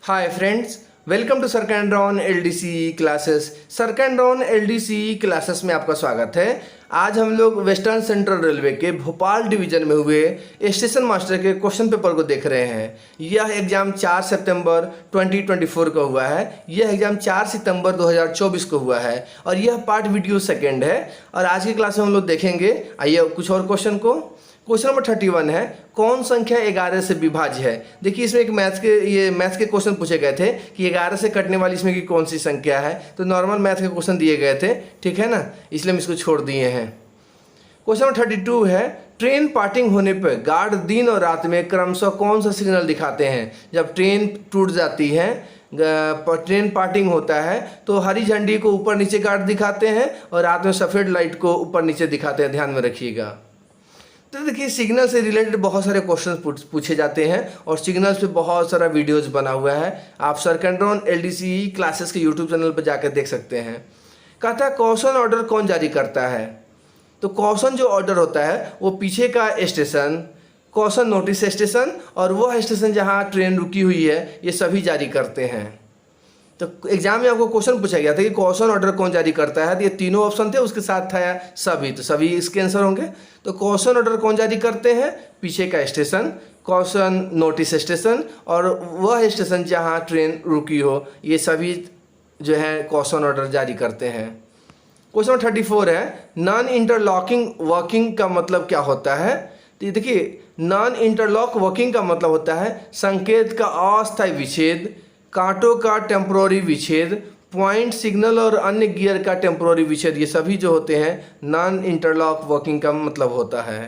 Hi friends, welcome to सरकैंड्रॉन LDC classes. सरकैंड्रॉन LDC classes में आपका स्वागत है। आज हम लोग वेस्टर्न सेंट्रल रेलवे के भोपाल डिवीजन में हुए स्टेशन मास्टर के क्वेश्चन पेपर को देख रहे हैं। यह एग्ज़ाम 4 सितंबर 2024 को हुआ है। यह एग्ज़ाम 4 सितंबर 2024 को हुआ है और यह पार्ट वीडियो सेकेंड है। और आज की क्लास में हम लोग देखेंगे, आइए कुछ और क्वेश्चन को। क्वेश्चन नंबर 31 है, कौन संख्या 11 से विभाज्य है। देखिए इसमें एक मैथ्स के क्वेश्चन पूछे गए थे कि 11 से कटने वाली इसमें की कौन सी संख्या है। तो नॉर्मल मैथ के क्वेश्चन दिए गए थे, ठीक है ना, इसलिए हम इसको छोड़ दिए हैं। क्वेश्चन नंबर 32 है, ट्रेन पार्टिंग होने पर गार्ड दिन और रात में क्रमशः कौन सा सिग्नल दिखाते हैं। जब ट्रेन टूट जाती है, ट्रेन पार्टिंग होता है, तो हरी झंडी को ऊपर नीचे गार्ड दिखाते हैं और रात में सफ़ेद लाइट को ऊपर नीचे दिखाते हैं। ध्यान में रखिएगा। तो देखिए सिग्नल से रिलेटेड बहुत सारे क्वेश्चन पूछे जाते हैं और सिग्नल्स पे बहुत सारा वीडियोस बना हुआ है। आप सरकैंड्रॉन एलडीसी क्लासेस के यूट्यूब चैनल पर जाकर देख सकते हैं। कहता है कॉशन ऑर्डर कौन जारी करता है। तो कॉशन जो ऑर्डर होता है वो पीछे का स्टेशन, कॉशन नोटिस स्टेशन और वह स्टेशन जहाँ ट्रेन रुकी हुई है, ये सभी जारी करते हैं। तो एग्जाम में आपको क्वेश्चन पूछा गया था कि कॉशन ऑर्डर कौन जारी करता है। तो ये तीनों ऑप्शन थे, उसके साथ था सभी, तो सभी इसके आंसर होंगे। तो कॉशन ऑर्डर कौन जारी करते हैं, पीछे का स्टेशन, कॉशन नोटिस स्टेशन और वह स्टेशन जहां ट्रेन रुकी हो, ये सभी जो है कॉशन ऑर्डर जारी करते हैं। क्वेश्चन नंबर 34 है, नॉन इंटरलॉकिंग वर्किंग का मतलब क्या होता है। तो देखिए नॉन इंटरलॉक वर्किंग का मतलब होता है संकेत का अस्थायी विच्छेद, कांटों का टेम्पोररी विच्छेद, पॉइंट सिग्नल और अन्य गियर का टेम्पोररी विच्छेद, ये सभी जो होते हैं नॉन इंटरलॉक वर्किंग का मतलब होता है।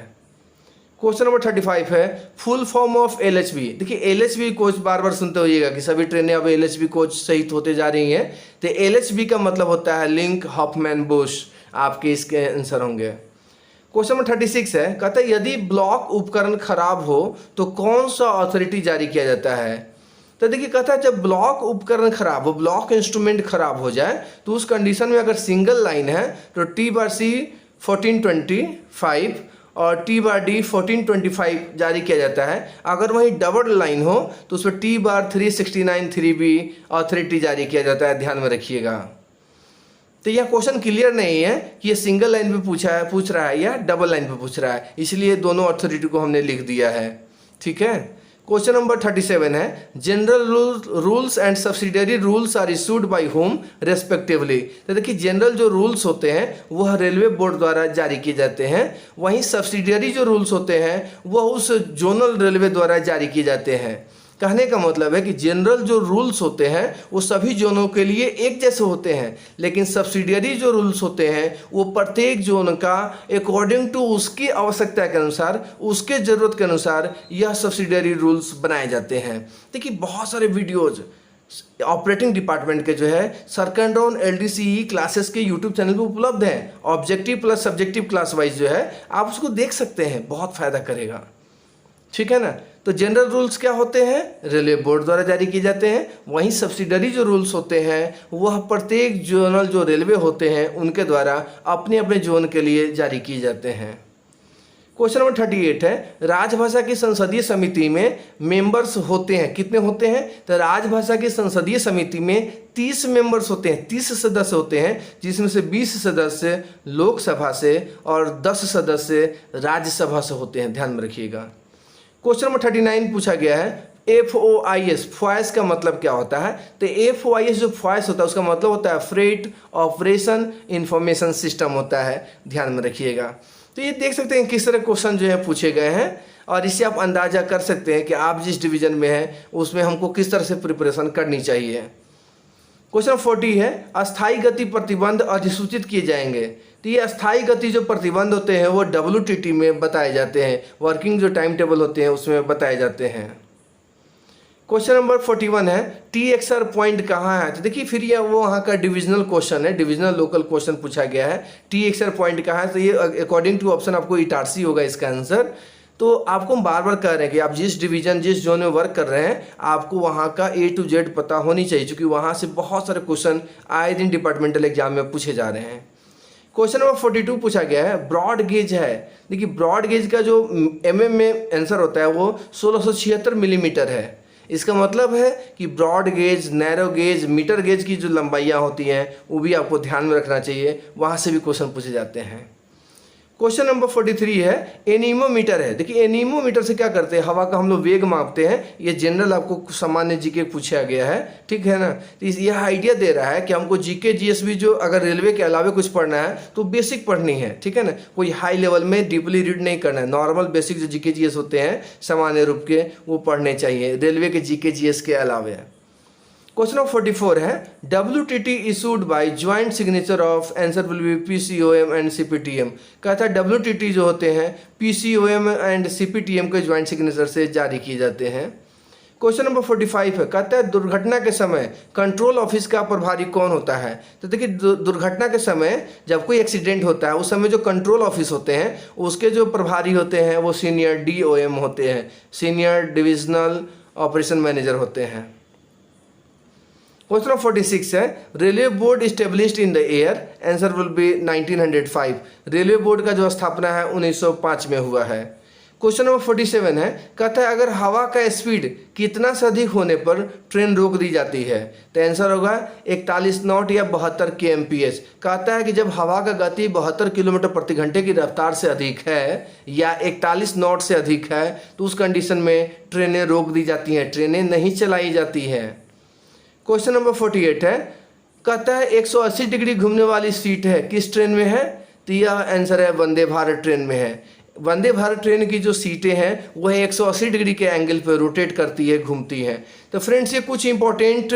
क्वेश्चन नंबर 35 है, फुल फॉर्म ऑफ एलएचबी। देखिए एलएचबी कोच बार बार सुनते होइएगा कि सभी ट्रेनें अब एलएचबी कोच सहित होते जा रही हैं। तो एलएचबी का मतलब होता है लिंक हॉफमैन बुश, आपके इसके आंसर होंगे। क्वेश्चन नंबर 36 है, कहता है यदि ब्लॉक उपकरण खराब हो तो कौन सा अथॉरिटी जारी किया जाता है। तो देखिए कहता है जब ब्लॉक उपकरण खराब हो, ब्लॉक इंस्ट्रूमेंट खराब हो जाए, तो उस कंडीशन में अगर सिंगल लाइन है तो T/C 1425 और T/D 1425 जारी किया जाता है। अगर वहीं डबल लाइन हो तो उसमें T/369 3B अथॉरिटी जारी किया जाता है। ध्यान में रखिएगा। तो यह क्वेश्चन क्लियर नहीं है कि ये सिंगल लाइन पे पूछ रहा है या डबल लाइन पे पूछ रहा है, इसलिए दोनों अथॉरिटी को हमने लिख दिया है, ठीक है। क्वेश्चन नंबर 37 है, general rules and subsidiary rules are issued by home respectively. तो देखिए जनरल जो रूल्स होते हैं वह रेलवे बोर्ड द्वारा जारी किए जाते हैं, वहीं सब्सिडियरी जो रूल्स होते हैं वह उस जोनल रेलवे द्वारा जारी किए जाते हैं। कहने का मतलब है कि जनरल जो रूल्स होते हैं वो सभी जोनों के लिए एक जैसे होते हैं, लेकिन सब्सिडियरी जो रूल्स होते हैं वो प्रत्येक जोन का अकॉर्डिंग टू उसकी आवश्यकता के अनुसार, उसके ज़रूरत के अनुसार यह सब्सिडियरी रूल्स बनाए जाते हैं। देखिए बहुत सारे वीडियोज़ ऑपरेटिंग डिपार्टमेंट के जो है सरकैंड्रॉन एलडीसी क्लासेस के यूट्यूब चैनल पर उपलब्ध हैं। Objective plus subjective class wise जो है आप उसको देख सकते हैं, बहुत फ़ायदा करेगा, ठीक है ना। तो जनरल रूल्स क्या होते हैं, रेलवे बोर्ड द्वारा जारी किए जाते हैं। वहीं सब्सिडरी जो रूल्स होते हैं वह प्रत्येक जोनल जो रेलवे होते हैं उनके द्वारा अपने अपने जोन के लिए जारी किए जाते हैं। क्वेश्चन नंबर 38 है, राजभाषा की संसदीय समिति में मेंबर्स होते हैं, कितने होते हैं। तो राजभाषा की संसदीय समिति में 30 मेंबर्स होते हैं, 30 सदस्य होते हैं, जिसमें से 20 सदस्य लोकसभा से और 10 सदस्य राज्यसभा से होते हैं। ध्यान में रखिएगा। क्वेश्चन नंबर 39 पूछा गया है, FOIS फॉयस का मतलब क्या होता है। तो FOIS जो फॉयस होता है उसका मतलब होता है फ्रेट ऑपरेशन इंफॉर्मेशन सिस्टम होता है। ध्यान में रखिएगा। तो ये देख सकते हैं किस तरह क्वेश्चन जो है पूछे गए हैं और इससे आप अंदाजा कर सकते हैं कि आप जिस डिवीजन में हैं उसमें हमको किस तरह से प्रिपरेशन करनी चाहिए। क्वेश्चन 40 है, अस्थायी गति प्रतिबंध अधिसूचित किए जाएंगे। तो ये अस्थायी गति जो प्रतिबंध होते हैं वो WTT में बताए जाते हैं, वर्किंग जो टाइम टेबल होते हैं उसमें बताए जाते हैं। क्वेश्चन नंबर 41 है, TXR पॉइंट कहाँ है। तो देखिए फिर ये वो वहाँ का डिविजनल क्वेश्चन है, डिविजनल लोकल क्वेश्चन पूछा गया है। TXR पॉइंट कहाँ है, तो ये अकॉर्डिंग टू ऑप्शन आपको इटारसी होगा इसका आंसर। तो आपको हम बार बार कह रहे हैं कि आप जिस डिवीजन जिस जोन में वर्क कर रहे हैं आपको वहाँ का A to Z पता होनी चाहिए, क्योंकि वहाँ से बहुत सारे क्वेश्चन आए दिन डिपार्टमेंटल एग्जाम में पूछे जा रहे हैं। क्वेश्चन नंबर 42 पूछा गया है, ब्रॉड गेज है। देखिए ब्रॉड गेज का जो MM में आंसर होता है वो 1676 मिलीमीटर है। इसका मतलब है कि broad gauge, narrow gauge, metre gauge की जो लंबाइयाँ होती हैं वो भी आपको ध्यान में रखना चाहिए, वहाँ से भी क्वेश्चन पूछे जाते हैं। क्वेश्चन नंबर 43 है, एनीमोमीटर है। देखिए एनीमोमीटर से क्या करते हैं, हवा का हम लोग वेग मापते हैं। ये जनरल आपको सामान्य जीके पूछा गया है, ठीक है ना। तो यह आइडिया दे रहा है कि हमको जीके जीएस भी जो अगर रेलवे के अलावा कुछ पढ़ना है तो बेसिक पढ़नी है, ठीक है ना। कोई हाई लेवल में डीपली रीड नहीं करना है, नॉर्मल बेसिक जो जीके जीएस होते हैं सामान्य रूप के वो पढ़ने चाहिए रेलवे के जीके जीएस के अलावा। क्वेश्चन नंबर 44 है, WTT issued by joint signature of, answer will be PCOM and CPTM। कहता है WTT जो होते हैं PCOM एंड CPTM के ज्वाइंट सिग्नेचर से जारी किए जाते हैं। क्वेश्चन नंबर 45 है, कहता है दुर्घटना के समय कंट्रोल ऑफिस का प्रभारी कौन होता है। तो देखिए दुर्घटना के समय जब कोई एक्सीडेंट होता है उस समय जो कंट्रोल ऑफिस होते हैं उसके जो प्रभारी होते हैं वो सीनियर DOM होते हैं, सीनियर डिविजनल ऑपरेशन मैनेजर होते हैं। क्वेश्चन 46 है, railway board established in the year, answer will be 1905। Railway board का जो स्थापना है 1905 में हुआ है। क्वेश्चन नंबर 47 है, कहता है अगर हवा का स्पीड कितना से अधिक होने पर ट्रेन रोक दी जाती है। तो आंसर होगा 41 नॉट या 72 kmph। कहता है कि जब हवा का गति 72 किलोमीटर प्रति घंटे की रफ्तार से अधिक है या 41 नॉट से अधिक है तो उस कंडीशन में ट्रेनें रोक दी जाती हैं, ट्रेनें नहीं चलाई जाती हैं। क्वेश्चन नंबर 48 है, कहता है 180 डिग्री घूमने वाली सीट है, किस ट्रेन में है। तो यह आंसर है वंदे भारत ट्रेन में है। वंदे भारत ट्रेन की जो सीटें हैं वह 180 डिग्री के एंगल पर रोटेट करती है, घूमती हैं। तो फ्रेंड्स ये कुछ इंपॉर्टेंट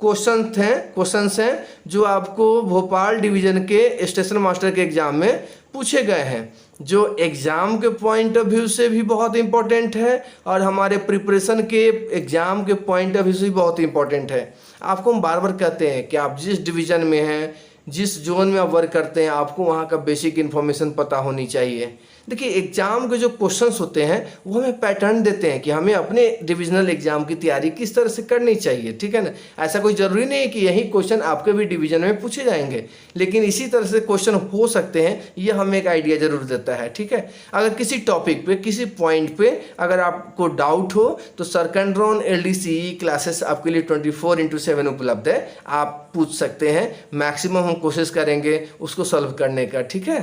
क्वेश्चंस हैं जो आपको भोपाल डिवीज़न के स्टेशन मास्टर के एग्ज़ाम में पूछे गए हैं, जो एग्ज़ाम के पॉइंट ऑफ व्यू से भी बहुत इंपॉर्टेंट है और हमारे प्रिपरेशन के एग्ज़ाम के पॉइंट ऑफ व्यू से भी बहुत इंपॉर्टेंट है। आपको हम बार बार कहते हैं कि आप जिस डिवीज़न में हैं, जिस जोन में आप वर्क करते हैं, आपको वहाँ का बेसिक इन्फॉर्मेशन पता होनी चाहिए। देखिए एग्ज़ाम के जो क्वेश्चंस होते हैं वो हमें पैटर्न देते हैं कि हमें अपने डिविजनल एग्ज़ाम की तैयारी किस तरह से करनी चाहिए, ठीक है ना। ऐसा कोई ज़रूरी नहीं है कि यही क्वेश्चन आपके भी डिवीजन में पूछे जाएंगे, लेकिन इसी तरह से क्वेश्चन हो सकते हैं, ये हमें एक आइडिया ज़रूर देता है, ठीक है। अगर किसी टॉपिक पे, किसी पॉइंट पे अगर आपको डाउट हो तो सरकैंड्रॉन LDCE क्लासेस आपके लिए 24/7 उपलब्ध है, आप पूछ सकते हैं। मैक्सिमम हम कोशिश करेंगे उसको सॉल्व करने का, ठीक है।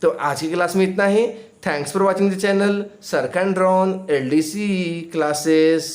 तो आज की क्लास में इतना ही। Thanks for watching the channel सरकैंड्रॉन LDCE क्लासेस।